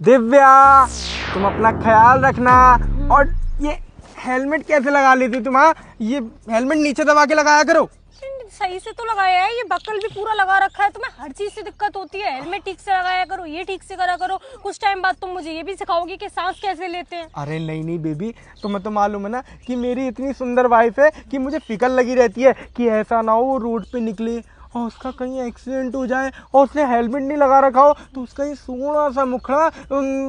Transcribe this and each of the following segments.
दिव्या, तुम अपना ख्याल रखना। और ये हेलमेट कैसे लगा लेती तुम? हाँ, ये हेलमेट नीचे दबा के लगाया करो। सही से तो लगाया है, ये बकल भी पूरा लगा रखा है। तुम्हें हर चीज से दिक्कत होती है। हेलमेट ठीक से लगाया करो, ये ठीक से करा करो। कुछ टाइम बाद तुम मुझे ये भी सिखाओगी कि सांस कैसे लेते हैं। अरे नहीं नहीं बेबी, तुम्हें तो मालूम है ना कि मेरी इतनी सुंदर वाइफ है कि मुझे फिक्र लगी रहती है कि ऐसा ना हो वो रोड पे निकले और उसका कहीं एक्सीडेंट हो जाए और उसने हेलमेट नहीं लगा रखा हो तो उसका ये सोना सा मुखड़ा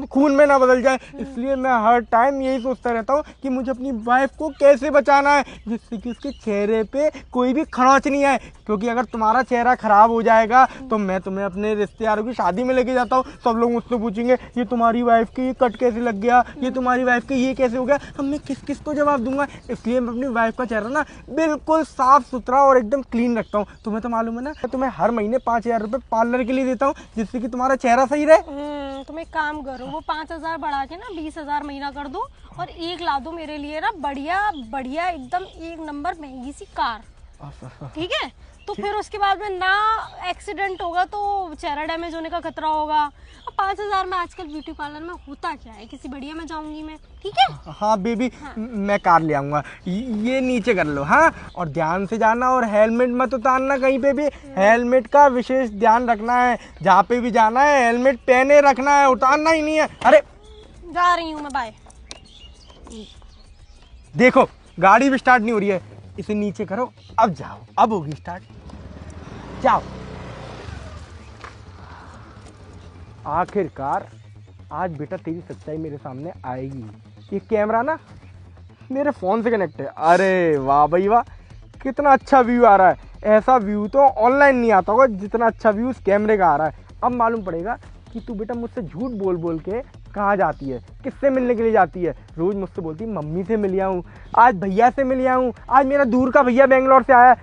खून में ना बदल जाए। इसलिए मैं हर टाइम यही सोचता रहता हूँ कि मुझे अपनी वाइफ को कैसे बचाना है जिससे कि उसके चेहरे पे कोई भी खरोंच नहीं आए। क्योंकि अगर तुम्हारा चेहरा खराब हो जाएगा तो मैं तुम्हें अपने रिश्तेदारों की शादी में लेके जाता हूँ, सब लोग मुझसे पूछेंगे ये तुम्हारी वाइफ के ये कट कैसे लग गया, ये तुम्हारी वाइफ के ये कैसे हो गया। अब मैं किस किस को जवाब दूंगा। इसलिए मैं अपनी वाइफ का चेहरा ना बिल्कुल साफ सुथरा और एकदम क्लीन रखता हूँ। तुम्हें तो मालूम है ना, तुम्हें हर महीने 5,000 रुपये पार्लर के लिए देता हूँ जिससे कि तुम्हारा चेहरा सही रहे। तुम एक काम करो, वो 5,000 बढ़ा के ना 20,000 महीना कर दो और एक ला दो मेरे लिए ना बढ़िया बढ़िया एकदम एक नंबर महंगी सी कार, ठीक है? तो फिर उसके बाद में ना एक्सीडेंट होगा तो चेहरा डैमेज होने का खतरा होगा। अब 5,000 में आजकल ब्यूटी पार्लर में होता क्या है, किसी बढ़िया में जाऊंगी मैं, ठीक है? हाँ बेबी, हाँ। मैं कार ले आऊंगा, ये नीचे कर लो। हाँ, और ध्यान से जाना और हेलमेट मत उतारना कहीं पे भी। हेलमेट का विशेष ध्यान रखना है, जहाँ पे भी जाना है हेलमेट पहने रखना है, उतारना ही नहीं है। अरे जा रही हूँ मैं, बाय। देखो गाड़ी भी स्टार्ट नहीं हो रही है, इसे नीचे करो। अब जाओ, अब होगी स्टार्ट, जाओ। आखिरकार आज बेटा तेरी सच्चाई मेरे सामने आएगी। ये कैमरा ना मेरे फ़ोन से कनेक्ट है। अरे वाह भाई वाह, कितना अच्छा व्यू आ रहा है। ऐसा व्यू तो ऑनलाइन नहीं आता होगा जितना अच्छा व्यू इस कैमरे का आ रहा है। अब मालूम पड़ेगा कि तू बेटा मुझसे झूठ बोल बोल के कहाँ जाती है, किससे मिलने के लिए जाती है। रोज़ मुझसे बोलती मम्मी से मिल आऊँ, आज भैया से मिल आऊँ, आज मेरा दूर का भैया बेंगलोर से आया।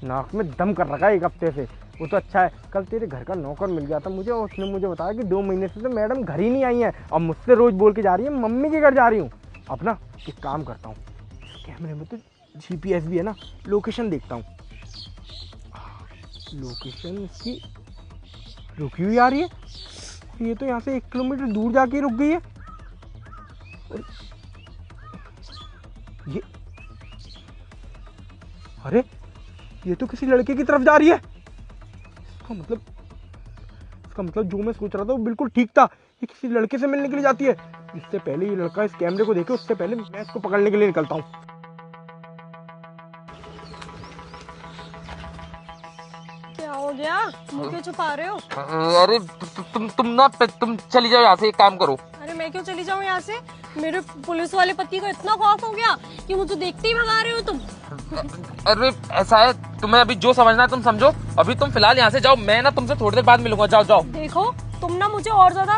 नाक में दम कर रखा है एक हफ्ते से। वो तो अच्छा है, कल तेरे घर का नौकर मिल गया था मुझे और उसने मुझे बताया कि 2 महीने से तो मैडम घर ही नहीं आई है और मुझसे रोज़ बोल के जा रही है मम्मी के घर जा रही हूँ। अब ना एक काम करता हूँ, कैमरे में तो GPS भी है ना, लोकेशन देखता हूँ। लोकेशन इसकी रुकी हुई आ रही है, ये तो यहाँ से 1 किलोमीटर दूर जाके रुक गई है। ये अरे ये तो किसी लड़के की तरफ जा रही है। इसका मतलब जो मैं सोच रहा था वो बिल्कुल ठीक था, ये किसी लड़के से मिलने के लिए जाती है। इससे पहले ये लड़का इस कैमरे को देखे उससे पहले मैं इसको पकड़ने के लिए निकलता हूँ। क्या हो गया, मुझे क्यों छुपा रहे हो? अरे तुम चली जाओ यहाँ से, एक काम करो। अरे मैं क्यों चली जाऊँ यहाँ से? मेरे पुलिस वाले पति को इतना खौफ हो गया कि मुझे देखते ही भगा रहे हो तुम। अरे ऐसा है, तुम्हें अभी जो समझना है तुम समझो। अभी तुम फिलहाल यहाँ से जाओ, मैं ना तुमसे थोड़ी देर बाद मिलूंगा। जाओ जाओ। देखो तुम ना मुझे और ज्यादा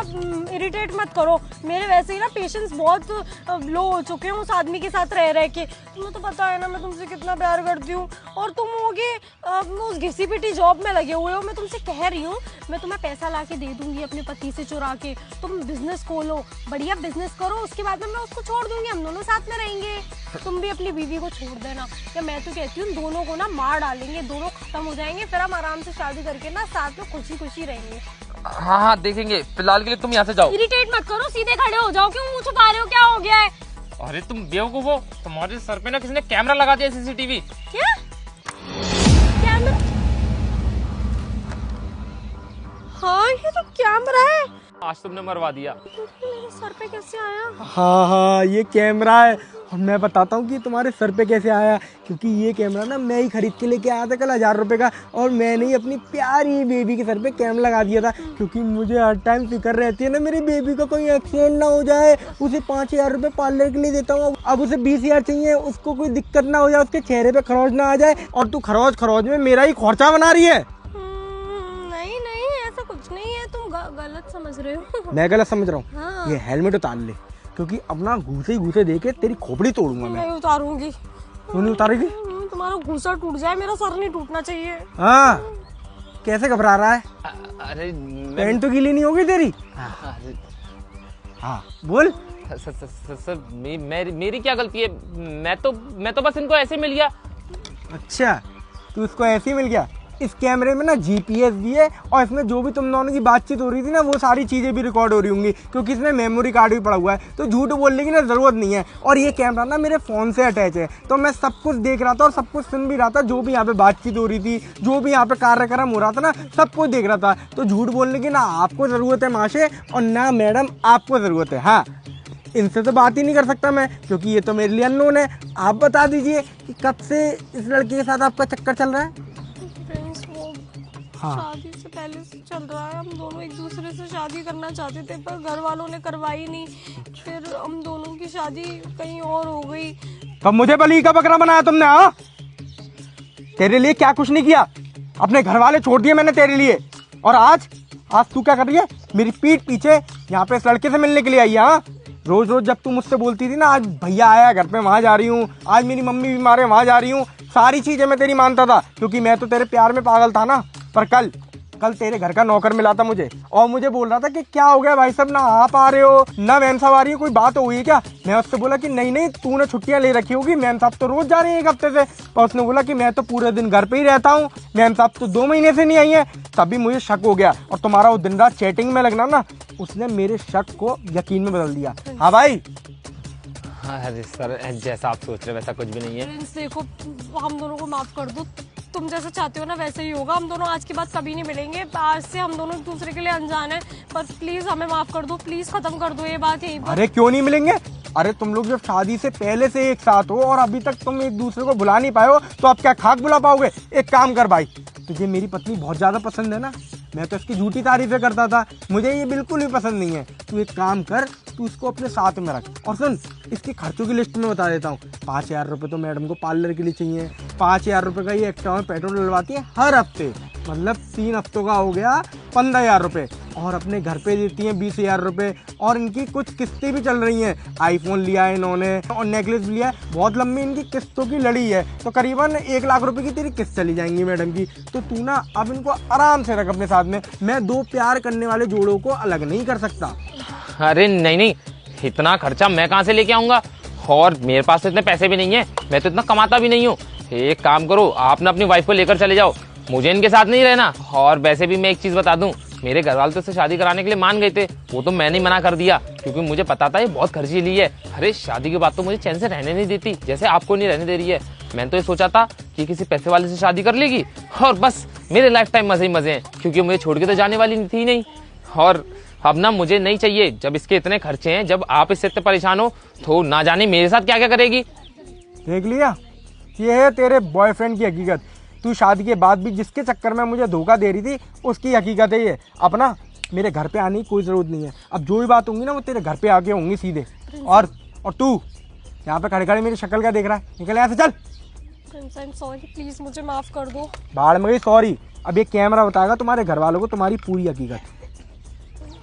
इरिटेट मत करो। मेरे वैसे ही ना पेशेंस बहुत लो हो चुके हैं उस आदमी के साथ रह के। तुम्हें तो पता है ना मैं तुमसे कितना प्यार करती हूँ और तुम होगे उस घिसी पिटी जॉब में लगे हुए हो। मैं तुमसे कह रही हूँ, मैं तुम्हें पैसा ला के दे दूंगी अपने पति से चुरा के। तुम बिजनेस खोलो, बढ़िया बिजनेस करो, उसके बाद में मैं उसको छोड़ दूंगी, हम दोनों साथ में रहेंगे। तुम भी अपनी बीवी को छोड़ देना। या मैं तो कहती हूँ दोनों को ना मार डालेंगे, दोनों खत्म हो जाएंगे, फिर हम आराम से शादी करके ना साथ में खुशी खुशी रहेंगे। हाँ देखेंगे, फिलहाल के लिए तुम यहाँ से जाओ। इरिटेट मत करो, सीधे खड़े हो जाओ। क्यों मुंह छुपा रहे हो, क्या हो गया है? अरे तुम बेवकूफ हो, तुम्हारे सर पे ना किसी ने कैमरा लगा दिया, CCTV। क्या कैमरा? हाँ ये तो कैमरा है। आज तुमने मरवा दिया। मेरे सर पे कैसे आया? हाँ ये कैमरा है और मैं बताता हूँ कि तुम्हारे सर पे कैसे आया। क्योंकि ये कैमरा ना मैं ही खरीद के लेके आया था कल 1,000 रुपये का, और मैंने ही अपनी प्यारी बेबी के सर पे कैमरा लगा दिया था। क्योंकि मुझे हर टाइम फिक्र रहती है ना मेरी बेबी का कोई एक्सीडेंट ना हो जाए। उसे 5,000 रुपये पार्लर के लिए देता हूँ, अब उसे 20,000 चाहिए, उसको कोई दिक्कत ना हो जाए, उसके चेहरे पे खरोंच ना आ जाए। और तू खरोंच में मेरा ही खर्चा बना रही है। नहीं ऐसा कुछ नहीं है, तुम गलत समझ रहे हो। मैं गलत समझ रहा हूँ? हाँ। ये हेलमेट उतार ले, क्योंकि अपना घूसे देके तेरी खोपड़ी तोड़ूंगा मैं। नहीं उतारूंगी। क्यों नहीं उतारेगी? तुम्हारा घूसा टूट जाए, मेरा सर नहीं टूटना चाहिए। हाँ कैसे घबरा रहा है? अरे पैंट तो गीली नहीं होगी तेरी? हाँ बोल। सर मेरी क्या गलती है? मैं तो बस इनको ऐसे मिल गया। अच्छा तू इसको ऐसे ही मिल गया? इस कैमरे में ना GPS भी है और इसमें जो भी तुम दोनों की बातचीत हो रही थी ना वो सारी चीज़ें भी रिकॉर्ड हो रही होंगी, क्योंकि इसमें मेमोरी कार्ड भी पड़ा हुआ है। तो झूठ बोलने की ना ज़रूरत नहीं है। और ये कैमरा ना मेरे फ़ोन से अटैच है, तो मैं सब कुछ देख रहा था और सब कुछ सुन भी रहा था। जो भी यहाँ पे बातचीत हो रही थी, जो भी यहाँ पे कार्यक्रम हो रहा था ना, सब कुछ देख रहा था। तो झूठ बोलने की ना आपको ज़रूरत है माशे, और ना मैडम आपको ज़रूरत है। हाँ, इनसे तो बात ही नहीं कर सकता मैं, क्योंकि ये तो मेरे लिए अननोन है। आप बता दीजिए कि कब से इस लड़के के साथ आपका चक्कर चल रहा है? फ्रेंड्स, वो हाँ। शादी से पहले से चल रहा है। हम दोनों एक दूसरे से शादी करना चाहते थे, पर घर वालों ने करवाई नहीं। फिर हम दोनों की शादी कहीं और हो गई। तब मुझे बली का बकरा बनाया तुमने? हाँ, तेरे लिए क्या कुछ नहीं किया, अपने घर वाले छोड़ दिए मैंने तेरे लिए। और आज तू क्या कर रही है? मेरी पीठ पीछे यहाँ पे इस लड़के से मिलने के लिए आई है। हाँ, रोज रोज जब तू मुझसे बोलती थी ना, आज भैया आया घर पे वहां जा रही हूँ, आज मेरी मम्मी बीमार है वहां जा रही हूँ, सारी चीजें मैं तेरी मानता था, क्योंकि मैं तो तेरे प्यार में पागल था ना। पर कल तेरे घर का नौकर मिला था मुझे, और मुझे बोल रहा था कि क्या हो गया भाई साहब, ना आप आ रहे हो ना मैम साहब आ रही है, कोई बात हुई है क्या? मैं उससे बोला कि नहीं तूने छुट्टियां ले रखी होगी, मैम साहब तो रोज जा रही है 1 हफ्ते से। पर उसने बोला कि मैं तो पूरे दिन घर पे ही रहता हूँ, मैम साहब तो 2 महीने से नहीं आई है। तभी मुझे शक हो गया, और तुम्हारा वो दिन रात चैटिंग में लगना ना, उसने मेरे शक को यकीन में बदल दिया। हाँ भाई। हाँ अरे सर, जैसा आप सोच रहे वैसा कुछ भी नहीं है। फ्रेंड्स देखो, हम दोनों को माफ कर दो। तुम जैसा चाहते हो ना वैसे ही होगा। हम दोनों आज के बाद कभी नहीं मिलेंगे। आज से हम दोनों एक दूसरे के लिए अनजान है। पर प्लीज हमें माफ कर दो, प्लीज खत्म कर दो ये बात यहीं पर। अरे क्यों नहीं मिलेंगे? अरे तुम लोग जब शादी से पहले से एक साथ हो और अभी तक तुम एक दूसरे को बुला नहीं पाए हो, तो आप क्या खाक बुला पाओगे? एक काम कर भाई, तुझे मेरी पत्नी बहुत ज्यादा पसंद है ना, मैं तो इसकी झूठी तारीफें करता था, मुझे ये बिल्कुल भी पसंद नहीं है। तू एक काम कर, तू इसको अपने साथ में रख। और सुन, इसकी खर्चों की लिस्ट में बता देता हूँ। 5,000 रुपये तो मैडम को पार्लर के लिए चाहिए, 5,000 रुपये का ये एक्स्ट्रा में पेट्रोल डलवाती है हर हफ्ते, मतलब 3 हफ्तों का हो गया 15,000 रुपये। और अपने घर पे देती हैं 20,000 रुपये, और इनकी कुछ किस्तें भी चल रही हैं। आईफोन लिया है इन्होंने और नेकलेस भी लिया है, बहुत लंबी इनकी किस्तों की लड़ी है, तो करीबन 1 लाख रुपए की तेरी किस्त चली जाएंगी मैडम की। तो तू ना अब इनको आराम से रख अपने साथ में। मैं 2 प्यार करने वाले जोड़ों को अलग नहीं कर सकता। अरे नहीं, इतना खर्चा मैं कहाँ से लेके आऊंगा, और मेरे पास तो इतने पैसे भी नहीं है, मैं तो इतना कमाता भी नहीं हूँ। एक काम करो, आप ना अपनी वाइफ को लेकर चले जाओ, मुझे इनके साथ नहीं रहना। और वैसे भी मैं एक चीज बता दूं, मेरे घर वाले तो इससे शादी कराने के लिए मान गए थे, वो तो मैंने ही मना कर दिया, क्योंकि मुझे पता था ये बहुत खर्चीली है। अरे शादी के बाद तो मुझे चैन से रहने नहीं देती, जैसे आपको नहीं रहने दे रही है। मैंने तो ये सोचा था कि किसी पैसे वाले से शादी कर लेगी और बस मेरे लाइफ टाइम मजे ही मजे हैं, क्योंकि मुझे छोड़ के तो जाने वाली थी नहीं। और अब ना मुझे नहीं चाहिए, जब इसके इतने खर्चे हैं, जब आप इससे इतने परेशान हो, तो ना जाने मेरे साथ क्या क्या करेगी। देख लिया, ये है तेरे बॉयफ्रेंड की हकीकत। तू शादी के बाद भी जिसके चक्कर में मुझे धोखा दे रही थी, उसकी हकीकत है ये। अपना मेरे घर पे आने की कोई ज़रूरत नहीं है। अब जो भी बात होंगी ना, वो तेरे घर पे आके होंगी सीधे। और तू यहाँ पे खड़े खड़े मेरी शक्ल क्या देख रहा है? निकल यहाँ से, चल। सॉरी, प्लीज मुझे माफ कर दो। बाढ़ में गई सॉरी। अब ये कैमरा बताएगा तुम्हारे घर वालों को तुम्हारी पूरी हकीकत।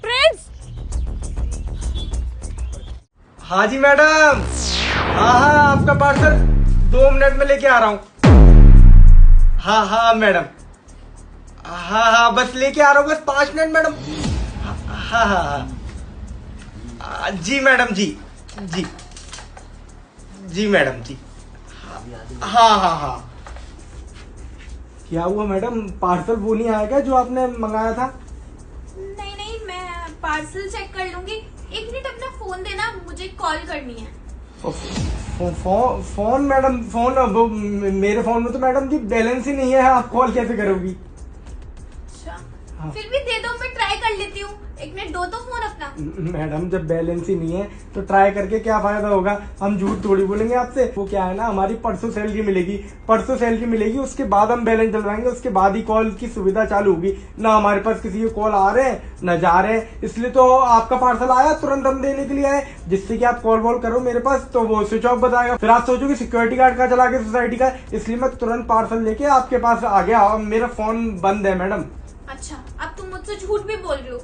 फ्रेंड्स, हाँ जी मैडम, हाँ आपका पार्सल 2 मिनट में लेके आ रहा हूँ। हाँ मैडम, हाँ बस लेके आ रहा हूँ, बस 5 मिनट मैडम। हाँ जी मैडम, जी मैडम जी। हाँ क्या हुआ मैडम, पार्सल वो नहीं आएगा जो आपने मंगाया था? नहीं, मैं पार्सल चेक कर लूंगी। 1 मिनट अपना फोन देना, मुझे कॉल करनी है। फोन मैडम, फोन वो मेरे फोन में तो मैडम जी बैलेंस ही नहीं है, आप कॉल कैसे करोगी? अच्छा, हाँ। फिर भी दे दो, मैं ट्राई कर लेती हूँ। 1 मिनट दो तो फोन अपना। मैडम जब बैलेंस ही नहीं है तो ट्राई करके क्या फायदा होगा? हम झूठ थोड़ी बोलेंगे आपसे। वो क्या है ना, हमारी परसों सैलरी मिलेगी, उसके बाद हम बैलेंस डलवाएंगे, उसके बाद ही कॉल की सुविधा चालू होगी। ना हमारे पास किसी के कॉल आ रहे हैं ना जा रहे हैं, इसलिए तो आपका पार्सल आया, तुरंत हम देने के लिए आए, जिससे कि आप कॉल वॉल करो मेरे पास तो वो स्विच ऑफ बताएगा, फिर आप सोचोगे सिक्योरिटी गार्ड का चला के सोसाइटी का, इसलिए मैं तुरंत पार्सल लेके आपके पास आ गया। मेरा फोन बंद है मैडम। अच्छा, अब तुम मुझसे झूठ भी बोल रहे हो।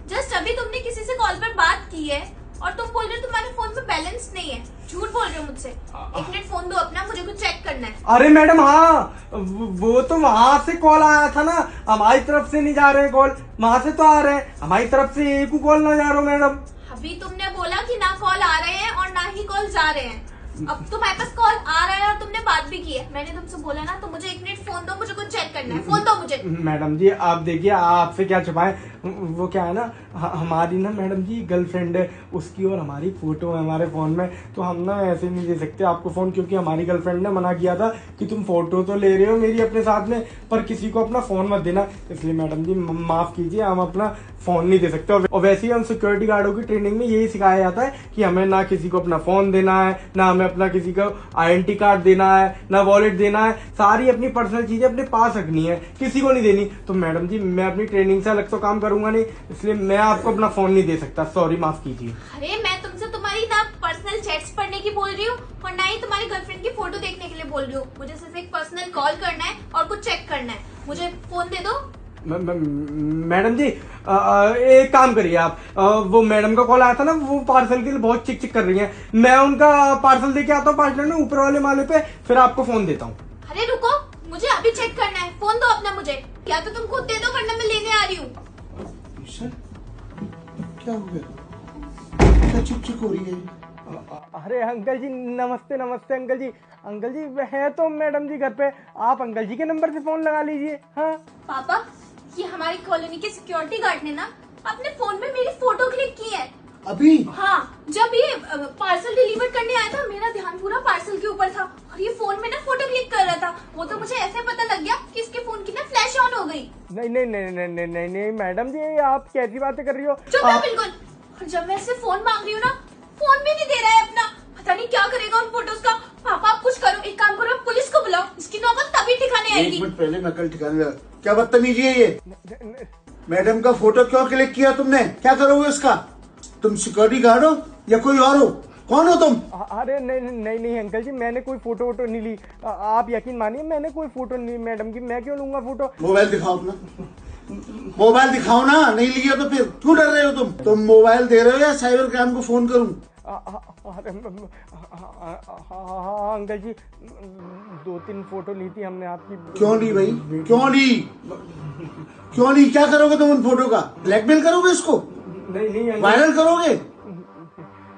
जस्ट अभी तुमने किसी से कॉल पर बात की है और तुम बोल रहे हो तुम्हारे फोन में बैलेंस नहीं है। झूठ बोल रहे हो मुझसे। 1 मिनट फोन दो अपना, मुझे कुछ चेक करना है। अरे मैडम हाँ, वो तो वहां से कॉल आया था ना, हमारी तरफ से नहीं जा रहे हैं कॉल, वहां से तो आ रहे हैं, हमारी तरफ से एक कॉल ना जा रहा हो मैडम। अभी तुमने बोला कि ना कॉल आ रहे हैं और ना ही कॉल जा रहे हैं। अब तुम्हारे पास कॉल आ रहा है और तुमने बात भी की है। मैंने तुमसे बोला ना, तो मुझे 1 मिनट फोन दो, मुझे कुछ चेक करना है। फोन दो मुझे। मैडम जी आप देखिए, आपसे क्या छुपाए, वो क्या है ना, हमारी ना मैडम जी गर्लफ्रेंड है, उसकी और हमारी फोटो है हमारे फोन में, तो हम ना ऐसे नहीं दे सकते आपको फोन, क्योंकि हमारी गर्लफ्रेंड ने मना किया था कि तुम फोटो तो ले रहे हो मेरी अपने साथ में, पर किसी को अपना फोन मत देना। इसलिए मैडम जी माफ कीजिए, हम अपना फोन नहीं दे सकते। और वैसे ही हम सिक्योरिटी गार्डों की ट्रेनिंग में यही सिखाया जाता है कि हमें ना किसी को अपना फोन देना है, ना हमें अपना किसी का आइडेंटिटी कार्ड देना है, ना वॉलेट देना है। सारी अपनी पर्सनल चीजें अपने पास रखनी है, किसी को नहीं देनी। तो मैडम जी मैं अपनी ट्रेनिंग से अलग तो काम करूंगा नहीं, इसलिए मैं आपको अपना फोन नहीं दे सकता। सॉरी, माफ कीजिए। अरे मैं तुमसे तुम्हारी ना पर्सनल चैट्स पढ़ने की बोल रही हूँ और ना ही तुम्हारी गर्लफ्रेंड की फोटो देखने के लिए बोल रही हूँ। मुझे सिर्फ एक पर्सनल कॉल करना है और कुछ चेक करना है। मुझे फोन दे दो। मैडम जी एक काम करिए आप, वो मैडम का कॉल आया था ना, वो पार्सल के लिए बहुत चिक चिक कर रही हैं, मैं उनका पार्सल देके आता हूँ पार्सल में ऊपर वाले माले पे, फिर आपको फोन देता हूँ। अरे रुको, मुझे अभी चेक करना है। फोन दो अपना मुझे, या तो तुम खुद दे दो वरना मैं लेने आ रही हूँ। क्या हो गया, क्या चिक चिक हो रही है? अरे अंकल जी नमस्ते। नमस्ते अंकल जी। अंकल जी है तो मैडम जी घर पे, आप अंकल जी के नंबर से फोन लगा लीजिए। हाँ पापा, ये हमारी कॉलोनी के सिक्योरिटी गार्ड ने ना अपने फोन में मेरी फोटो क्लिक की है अभी? हाँ, जब ये पार्सल डिलीवर करने आया था, मेरा ध्यान पूरा पार्सल के ऊपर था और ये फोन में ना फोटो क्लिक कर रहा था। वो तो मुझे ऐसे पता लग गया कि इसके फोन की ना फ्लैश ऑन हो गई। नहीं नहीं नहीं नहीं नहीं नहीं नहीं मैडम जी आप कैसी बातें कर रही हो? चुप रहो बिल्कुल। और जब मैं इससे फोन मांग रही हूँ ना, फोन भी नहीं दे रहा है अपना। पता नहीं क्या करेगा उन फोटोज का। पापा आप कुछ करो, एक काम करो, पुलिस को बुलाओ। इसकी नौबत तभी ठिकाने आएगी। 1 मिनट पहले मैं कल ठिकाने लगा। क्या बदतमीजी है ये? मैडम का फोटो क्यों क्लिक किया तुमने? क्या करोगे उसका? तुम सिक्योरिटी गार्ड हो या कोई और हो? कौन हो तुम? अरे नहीं नहीं नहीं अंकल जी, मैंने कोई फोटो वोटो नहीं ली। आप यकीन मानिए मैंने कोई फोटो नहीं मैडम की, मैं क्यों लूंगा फोटो? मोबाइल दिखाओ अपना, मोबाइल दिखाओ ना। नहीं लिया तो फिर क्यों डर रहे हो तुम मोबाइल दे रहे हो या साइबर क्राइम को फोन करूं? अरे हाँ अंकल जी 2-3 फोटो ली थी हमने आपकी। क्यों ली भाई, क्यों ली? क्यों ली? क्या करोगे तुम उन फोटो का? ब्लैकमेल करोगे इसको? नहीं वायरल करोगे?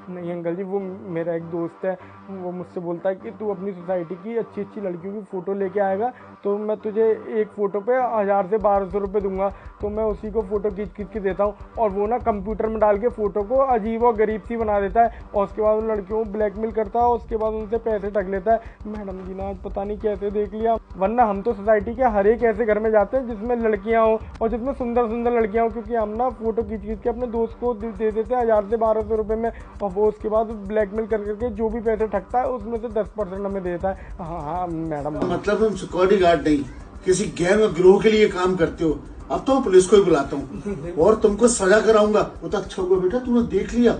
नहीं अंकल जी, वो मेरा एक दोस्त है, वो मुझसे बोलता है कि तू अपनी सोसाइटी की अच्छी अच्छी लड़कियों की फ़ोटो लेके आएगा तो मैं तुझे एक फ़ोटो पे 1000 से 1200 रुपये दूंगा। तो मैं उसी को फ़ोटो खींच के देता हूँ और वो ना कंप्यूटर में डाल के फ़ोटो को अजीब और गरीब सी बना देता है और उसके बाद उन लड़कियों को ब्लैकमेल करता है और उसके बाद उनसे पैसे ठग लेता है। मैडम जी ना आज पता नहीं कैसे देख लिया, वरना हम तो सोसाइटी के हर एक ऐसे घर में जाते हैं जिसमें लड़कियाँ हों और जिसमें सुंदर सुंदर लड़कियाँ हों, क्योंकि हम ना फ़ोटो खींच के अपने दोस्त को दे देते हैं 1000 से 1200 रुपये में और वो उसके बाद ब्लैकमेल करके जो भी पैसे ठगता है उसमें से 10% हमें देता है। हाँ मैडम। मतलब तुम सिक्योरिटी गार्ड नहीं, किसी गैंग और गिरोह के लिए काम करते हो। अब तो पुलिस को ही बुलाता हूँ और तुमको सजा कराऊंगा। वो तो अच्छा होगा बेटा तूने देख लिया,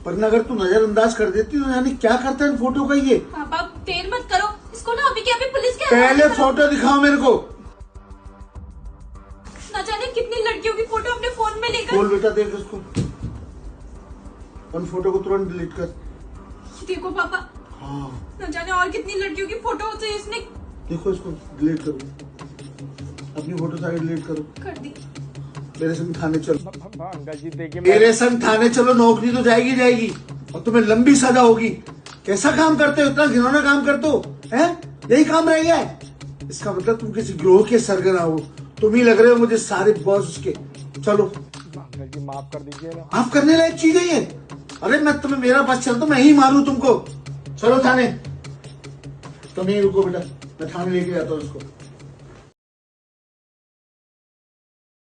वरना अगर तू नजरअंदाज कर देती तो यानी क्या करता है फोटो का ये। पापा देर मत करो, इसको ना अभी के अभी पुलिस के पहले फोटो दिखाओ मेरे को। न जाने कितनी लड़कियों की फोटो अपने फोन में लेकर। बोल बेटा देख इसको, उन फोटो को तुरंत डिलीट कर। देखो पापा, हाँ न जाने और कितनी लड़कियों की फोटो होती है इसने। देखो इसको डिलीट करो, अपनी फोटो सारी डिलीट करो। कर दी। मेरे संग थाने चलो। अंकल जी देखिए मेरे संग थाने चलो, नौकरी तो जाएगी जाएगी और तुम्हें लंबी सजा होगी। कैसा काम करते हो, इतना घिनौना काम करते हो हैं? यही काम रह गया है? इसका मतलब तुम किसी गिरोह के सरगना हो। तुम ही लग रहे हो मुझे सारे बॉस उसके। चलो अंकल जी माफ कर दीजिए ना। माफ करने लायक चीज है ये? अरे मैं तुम्हें, मेरा बस चल तो मैं ही मारूं तुमको। चलो थाने। तुम यहीं रुको बेटा, मैं थाने लेके जाता हूँ उसको।